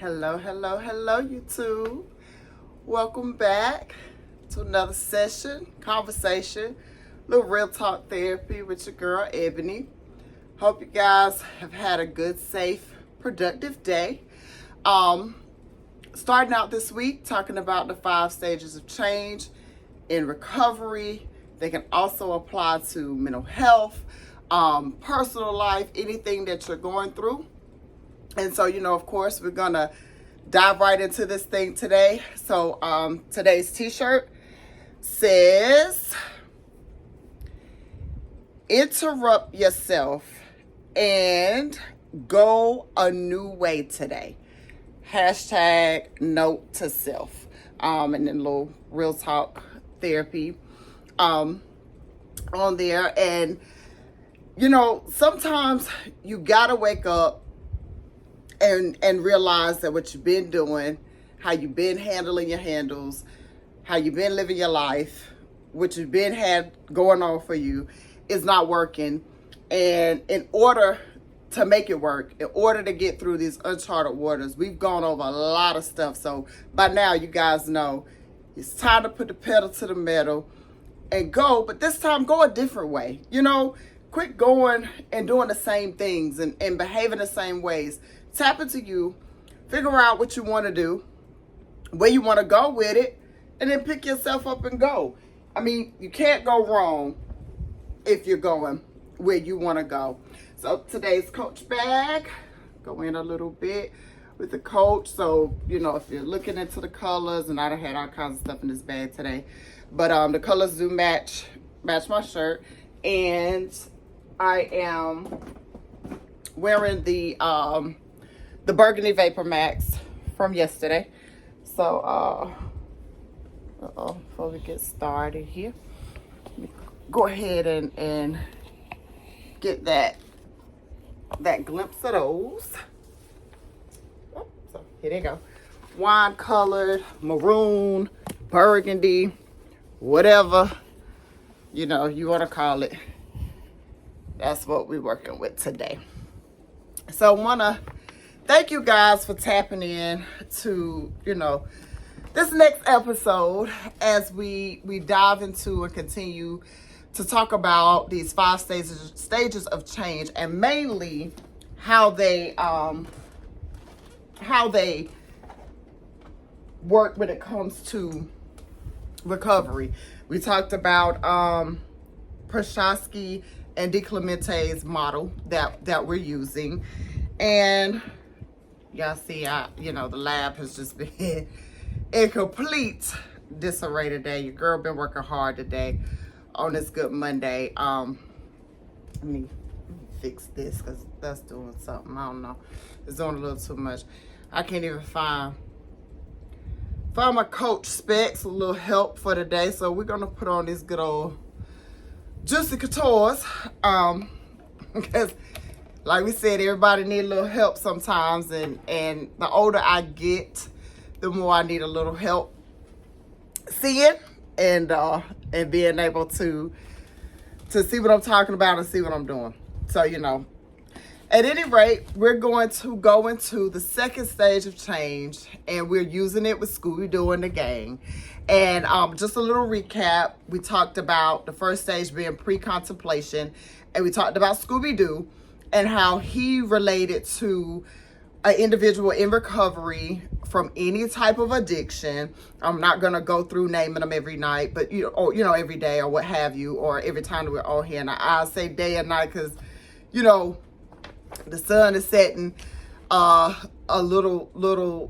Hello, hello, hello, YouTube. Welcome back to another session, conversation, little real talk therapy with your girl, Ebony. Hope you guys have had a good, safe, productive day. Starting out this week, talking about the 5 stages of change in recovery. They can also apply to mental health, personal life, anything that you're going through. And so, of course, we're going to dive right into this thing today. So today's t-shirt says, interrupt yourself and go a new way today. Hashtag note to self. And then a little real talk therapy on there. And, sometimes you got to wake up and realize that what you've been doing, how you've been handling your handles, how you've been living your life, what you've been had going on for you is not working. And in order to make it work, in order to get through these uncharted waters, we've gone over a lot of stuff. So by now you guys know it's time to put the pedal to the metal and go, but this time go a different way. Quit going and doing the same things and behaving the same ways. Tap into you, figure out what you want to do, where you want to go with it, and then pick yourself up and go. I mean, you can't go wrong if you're going where you want to go. So today's Coach bag, go in a little bit with the Coach. So, if you're looking into the colors, and I done had all kinds of stuff in this bag today, but the colors do match my shirt. And I am wearing the Burgundy Vapor Max from yesterday. So, before we get started here, let me go ahead and get that glimpse of those. Oh, so here they go. Wine colored, maroon, burgundy, whatever, you want to call it. That's what we're working with today. So I want to thank you guys for tapping in to, this next episode as we dive into and continue to talk about these 5 stages of change, and mainly how they work when it comes to recovery. We talked about Prochaska and DeClemente's model that we're using, and y'all see, the lab has just been in complete disarray today. Your girl been working hard today on this good Monday. Let me fix this because that's doing something. I don't know. It's doing a little too much. I can't even find my Coach specs, a little help for today. So we're gonna put on these good old Juicy Couture's. Because like we said, everybody need a little help sometimes, and the older I get, the more I need a little help seeing and being able to see what I'm talking about and see what I'm doing. So, at any rate, we're going to go into the 2nd stage of change, and we're using it with Scooby and the gang. And just a little recap, we talked about the 1st stage being pre-contemplation, and we talked about Scooby-Doo and how he related to an individual in recovery from any type of addiction. I'm not going to go through naming them every night, but, every day or what have you, or every time that we're all here. And I say day and night because, the sun is setting a little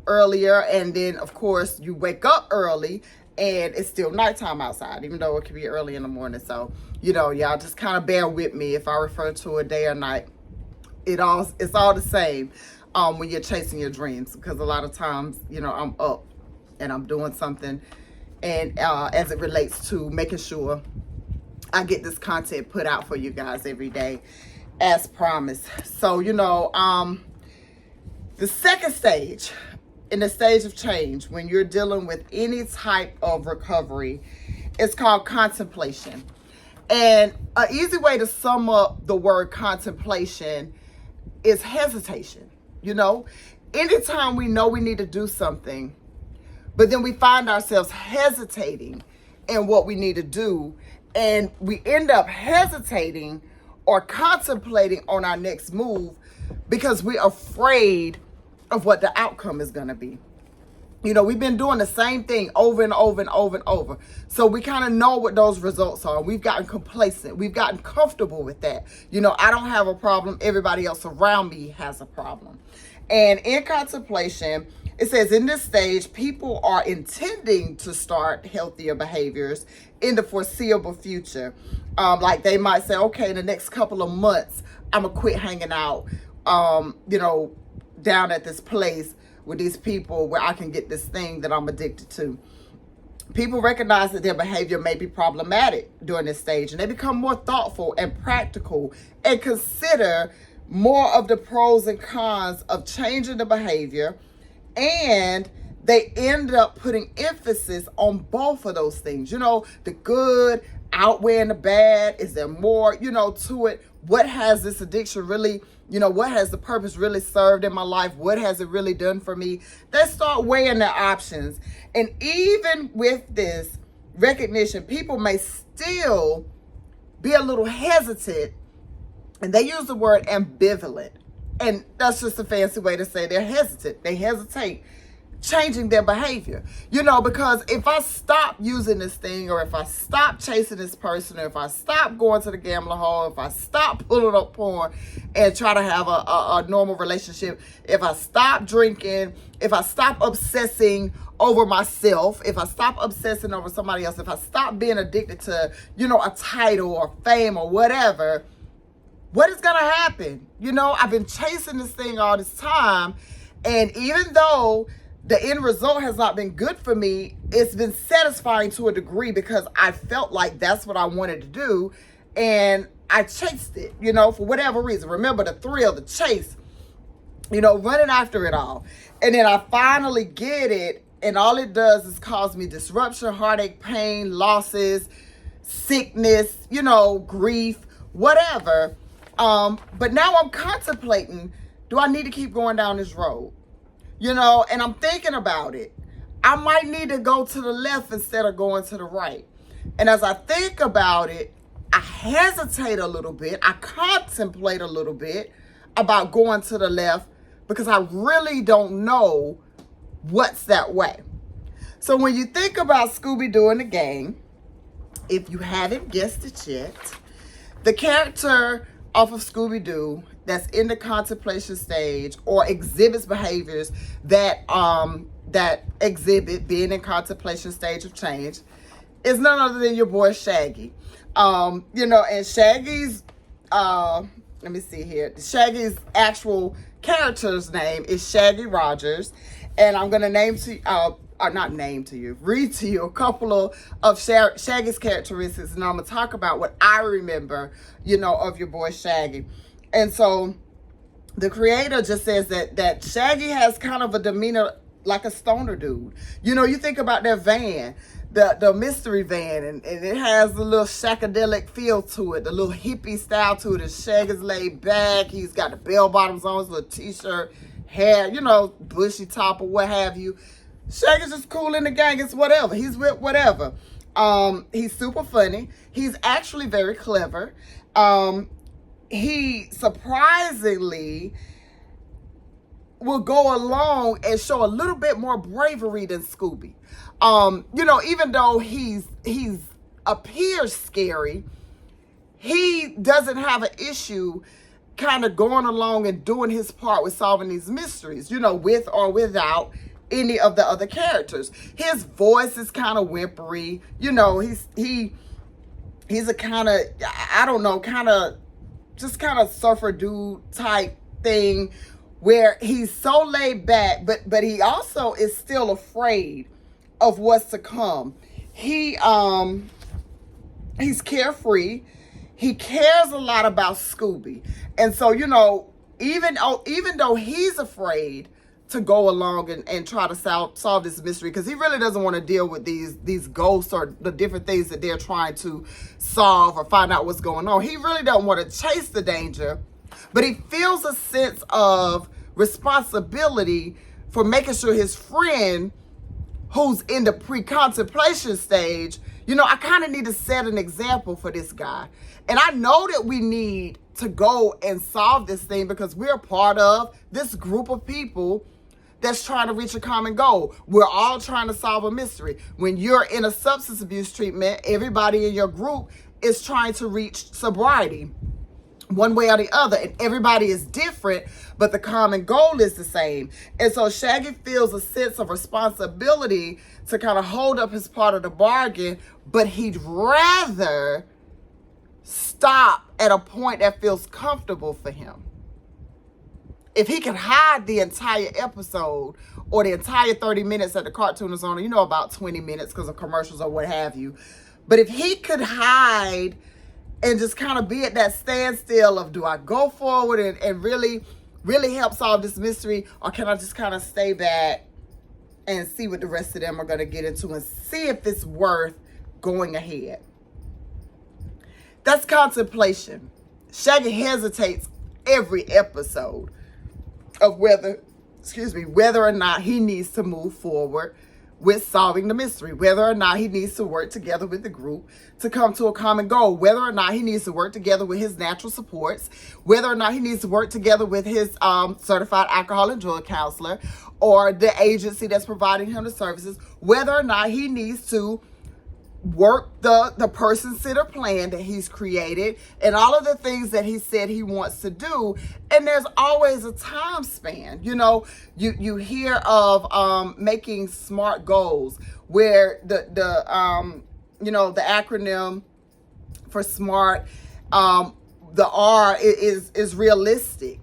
earlier, and then of course you wake up early and it's still nighttime outside, even though it can be early in the morning. So y'all just kind of bear with me if I refer to a day or night. It's all the same when you're chasing your dreams, because a lot of times I'm up and I'm doing something, and as it relates to making sure I get this content put out for you guys every day as promised. So the 2nd stage, in the stage of change, when you're dealing with any type of recovery, it's called contemplation. And an easy way to sum up the word contemplation is hesitation. anytime we know we need to do something, but then we find ourselves hesitating in what we need to do, and we end up hesitating or contemplating on our next move because we're afraid of what the outcome is going to be. You know, we've been doing the same thing over and over and over and over. So we kind of know what those results are. We've gotten complacent. We've gotten comfortable with that. You know, I don't have a problem. Everybody else around me has a problem. And in contemplation, it says in this stage, people are intending to start healthier behaviors in the foreseeable future. Like they might say, okay, in the next couple of months, I'm going to quit hanging out, you know, down at this place with these people where I can get this thing that I'm addicted to. People recognize that their behavior may be problematic during this stage, and they become more thoughtful and practical and consider more of the pros and cons of changing the behavior, and they end up putting emphasis on both of those things. You know, the good outweighing the bad. Is there more, you know, to it? What has this addiction really, you know, what has the purpose really served in my life? What has it really done for me? They start weighing their options. And even with this recognition, people may still be a little hesitant. And they use the word ambivalent. And that's just a fancy way to say they're hesitant. They hesitate changing their behavior. You know, because if I stop using this thing, or if I stop chasing this person, or if I stop going to the gambling hall, if I stop pulling up porn and try to have a normal relationship, if I stop drinking, if I stop obsessing over myself, if I stop obsessing over somebody else, if I stop being addicted to, you know, a title or fame or whatever, what is going to happen? You know, I've been chasing this thing all this time, and even though the end result has not been good for me, it's been satisfying to a degree because I felt like that's what I wanted to do, and I chased it, you know, for whatever reason. Remember the thrill, the chase, you know, running after it all. And then I finally get it, and all it does is cause me disruption, heartache, pain, losses, sickness, you know, grief, whatever. But now I'm contemplating, do I need to keep going down this road? You know, and I'm thinking about it. I might need to go to the left instead of going to the right. And as I think about it, I hesitate a little bit. I contemplate a little bit about going to the left because I really don't know what's that way. So when you think about Scooby-Doo in the game, if you haven't guessed it yet, the character off of Scooby-Doo that's in the contemplation stage or exhibits behaviors that exhibit being in contemplation stage of change is none other than your boy Shaggy. You know, and Shaggy's let me see here. Shaggy's actual character's name is Shaggy Rogers, and I'm gonna read to you a couple of Shaggy's characteristics, and I'm gonna talk about what I remember, you know, of your boy Shaggy. And so the creator just says that Shaggy has kind of a demeanor like a stoner dude. You know, you think about that van, the mystery van, and it has a little psychedelic feel to it, the little hippie style to it. And Shaggy's laid back. He's got the bell bottoms on, his little t-shirt, hair, you know, bushy top or what have you. Shaggy's just cool in the gang. It's whatever. He's with whatever. He's super funny. He's actually very clever. He surprisingly will go along and show a little bit more bravery than Scooby. You know, even though he's appears scary, he doesn't have an issue kind of going along and doing his part with solving these mysteries, you know, with or without any of the other characters. His voice is kind of whimpery. You know, he's a kind of, I don't know, kind of surfer dude type thing where he's so laid back, but he also is still afraid of what's to come. He's carefree. He cares a lot about Scooby. And so, you know, even though he's afraid to go along and try to solve this mystery, because he really doesn't want to deal with these ghosts or the different things that they're trying to solve or find out what's going on. He really doesn't want to chase the danger, but he feels a sense of responsibility for making sure his friend who's in the pre-contemplation stage, I kind of need to set an example for this guy. And I know that we need to go and solve this thing because we're part of this group of people that's trying to reach a common goal. We're all trying to solve a mystery. When you're in a substance abuse treatment, everybody in your group is trying to reach sobriety one way or the other, and everybody is different, but the common goal is the same. And so Shaggy feels a sense of responsibility to kind of hold up his part of the bargain, but he'd rather stop at a point that feels comfortable for him. If he could hide the entire episode or the entire 30 minutes that the cartoon is on, about 20 minutes because of commercials or what have you, but if he could hide and just kind of be at that standstill of, do I go forward and really, really help solve this mystery, or can I just kind of stay back and see what the rest of them are going to get into and see if it's worth going ahead? That's contemplation. Shaggy hesitates every episode of whether or not he needs to move forward with solving the mystery, whether or not he needs to work together with the group to come to a common goal, whether or not he needs to work together with his natural supports, whether or not he needs to work together with his certified alcohol and drug counselor or the agency that's providing him the services, whether or not he needs to work the person-centered plan that he's created and all of the things that he said he wants to do. And there's always a time span. You hear of making SMART goals, where the acronym for SMART, the R is realistic.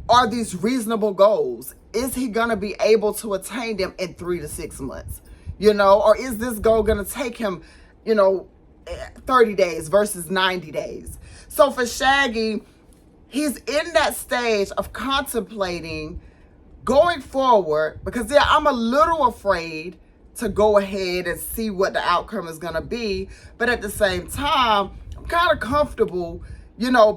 Are these reasonable goals? Is he going to be able to attain them in 3 to 6 months? Or is this goal going to take him, 30 days versus 90 days? So for Shaggy, he's in that stage of contemplating going forward because, I'm a little afraid to go ahead and see what the outcome is going to be. But at the same time, I'm kind of comfortable,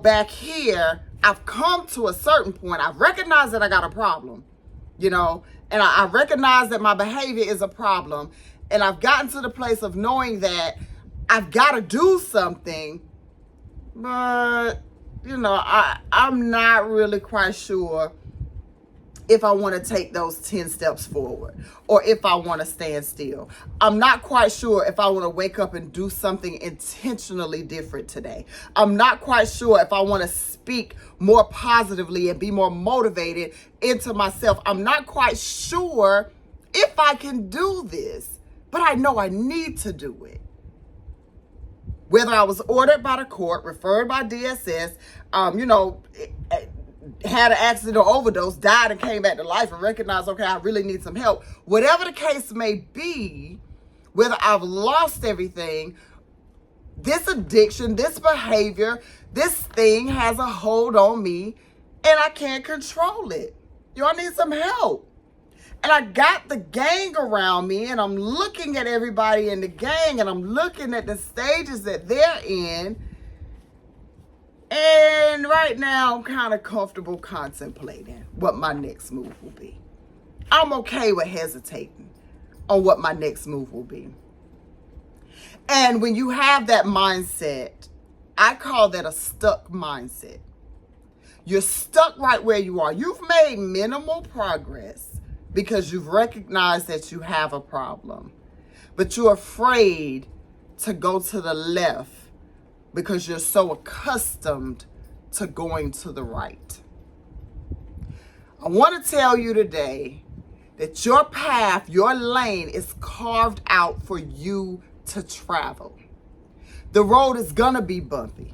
back here. I've come to a certain point. I've recognized that I got a problem, and I recognize that my behavior is a problem. And I've gotten to the place of knowing that I've got to do something. But, I'm not really quite sure if I want to take those 10 steps forward or if I want to stand still. I'm not quite sure if I want to wake up and do something intentionally different today. I'm not quite sure if I want to speak more positively and be more motivated into myself. I'm not quite sure if I can do this, but I know I need to do it. Whether I was ordered by the court, referred by DSS, had an accident or overdose, died and came back to life and recognized, okay, I really need some help. Whatever the case may be, whether I've lost everything, this addiction, this behavior, this thing has a hold on me and I can't control it. I need some help. And I got the gang around me and I'm looking at everybody in the gang and I'm looking at the stages that they're in. And right now I'm kind of comfortable contemplating what my next move will be. I'm okay with hesitating on what my next move will be. And when you have that mindset, I call that a stuck mindset. You're stuck right where you are. You've made minimal progress because you've recognized that you have a problem. But you're afraid to go to the left because you're so accustomed to going to the right. I want to tell you today that your path, your lane is carved out for you to travel. The road is going to be bumpy.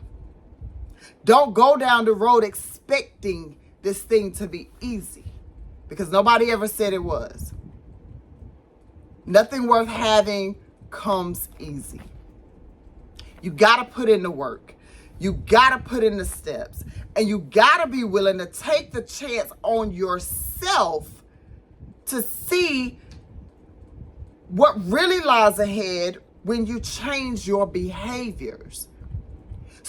Don't go down the road expecting this thing to be easy, because nobody ever said it was. Nothing worth having comes easy. You got to put in the work. You got to put in the steps. And you got to be willing to take the chance on yourself to see what really lies ahead when you change your behaviors.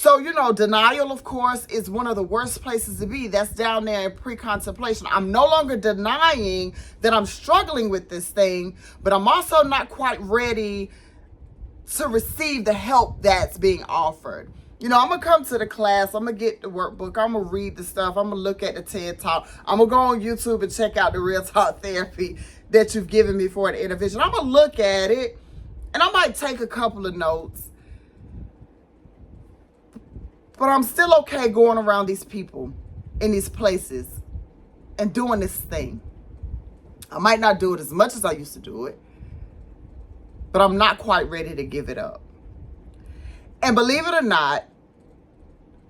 So, denial, of course, is one of the worst places to be. That's down there in pre-contemplation. I'm no longer denying that I'm struggling with this thing, but I'm also not quite ready to receive the help that's being offered. I'm going to come to the class. I'm going to get the workbook. I'm going to read the stuff. I'm going to look at the TED Talk. I'm going to go on YouTube and check out the Real Talk Therapy that you've given me for an intervention. I'm going to look at it, and I might take a couple of notes. But I'm still okay going around these people in these places and doing this thing. I might not do it as much as I used to do it, but I'm not quite ready to give it up. And believe it or not,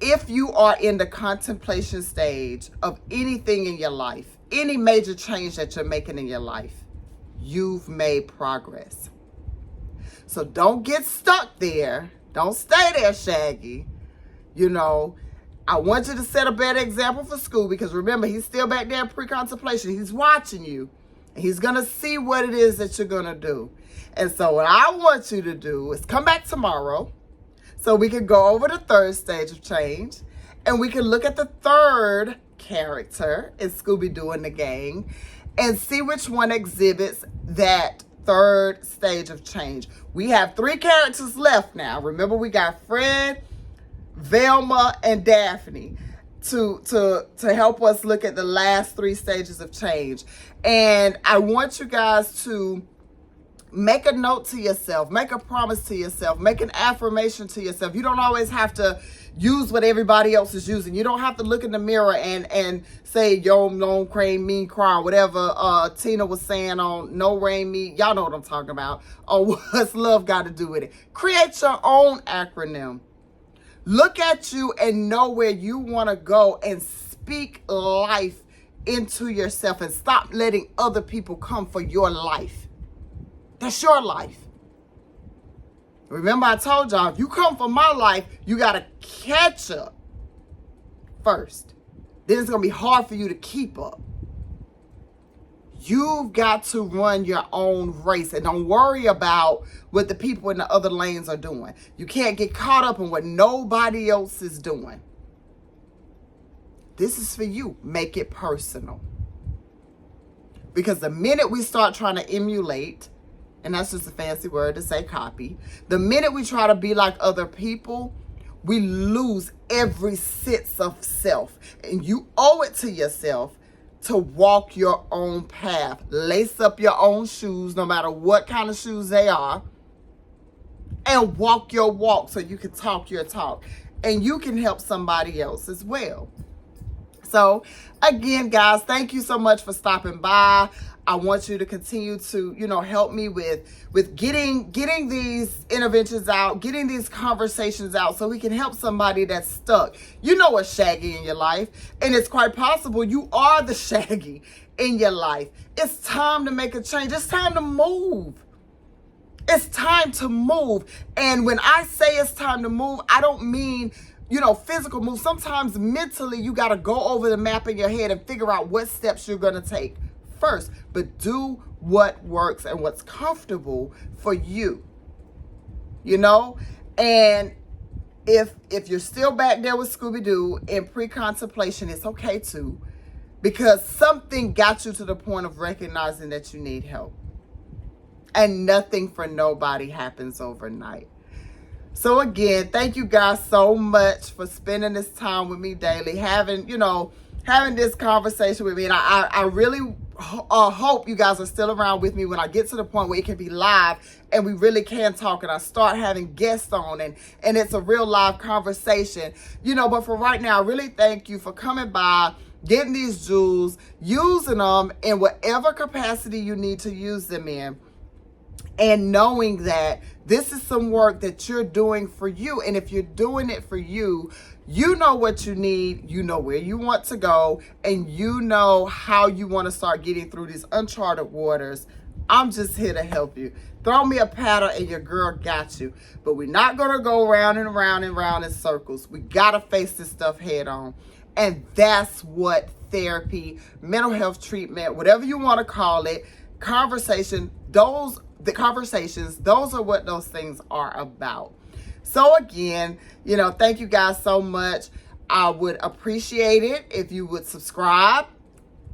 if you are in the contemplation stage of anything in your life, any major change that you're making in your life, you've made progress. So don't get stuck there. Don't stay there, Shaggy. I want you to set a better example for Scooby, because remember, he's still back there in pre-contemplation. He's watching you. And he's going to see what it is that you're going to do. And so what I want you to do is come back tomorrow so we can go over the third stage of change, and we can look at the third character in Scooby-Doo and the gang and see which one exhibits that third stage of change. We have 3 characters left now. Remember, we got Fred, Velma, and Daphne to help us look at the last 3 stages of change. And I want you guys to make a note to yourself, make a promise to yourself, make an affirmation to yourself. You don't always have to use what everybody else is using. You don't have to look in the mirror and say, yo, no rain, me cry, whatever Tina was saying on No Rain Me. Y'all know what I'm talking about. Oh, what's love got to do with it? Create your own acronym. Look at you and know where you want to go and speak life into yourself, and stop letting other people come for your life. That's your life. Remember, I told y'all, if you come for my life, you got to catch up first. Then it's going to be hard for you to keep up. You've got to run your own race, and don't worry about what the people in the other lanes are doing. You can't get caught up in what nobody else is doing. This is for you. Make it personal. Because the minute we start trying to emulate, and that's just a fancy word to say copy, the minute we try to be like other people, we lose every sense of self. And you owe it to yourself to walk your own path. Lace up your own shoes, no matter what kind of shoes they are, and walk your walk so you can talk your talk. And you can help somebody else as well. So, again, guys, thank you so much for stopping by. I want you to continue to, help me with getting these interventions out, getting these conversations out so we can help somebody that's stuck. You know a Shaggy in your life, and it's quite possible you are the Shaggy in your life. It's time to make a change. It's time to move. It's time to move. And when I say it's time to move, I don't mean physical move. Sometimes mentally you got to go over the map in your head and figure out what steps you're going to take first. But do what works and what's comfortable for you. And if you're still back there with Scooby-Doo in pre-contemplation, it's okay too. Because something got you to the point of recognizing that you need help. And nothing for nobody happens overnight. So again, thank you guys so much for spending this time with me daily, having this conversation with me. And I really hope you guys are still around with me when I get to the point where it can be live and we really can talk and I start having guests on and it's a real live conversation. But for right now, I really thank you for coming by, getting these jewels, using them in whatever capacity you need to use them in. And knowing that this is some work that you're doing for you. And if you're doing it for you, you know what you need, you know where you want to go, and you know how you want to start getting through these uncharted waters. I'm just here to help you. Throw me a paddle and your girl got you. But we're not going to go round and round and round in circles. We got to face this stuff head on. And that's what therapy, mental health treatment, whatever you want to call it, conversation, those are what those things are about. So again, thank you guys so much. I would appreciate it if you would subscribe,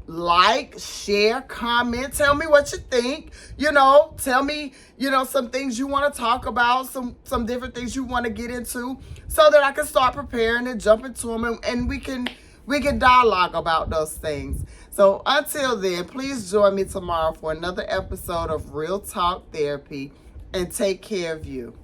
like, share, comment, tell me what you think, tell me, some things you want to talk about, some different things you want to get into, so that I can start preparing and jump into them, and we can dialogue about those things. So until then, please join me tomorrow for another episode of Real Talk Therapy, and take care of you.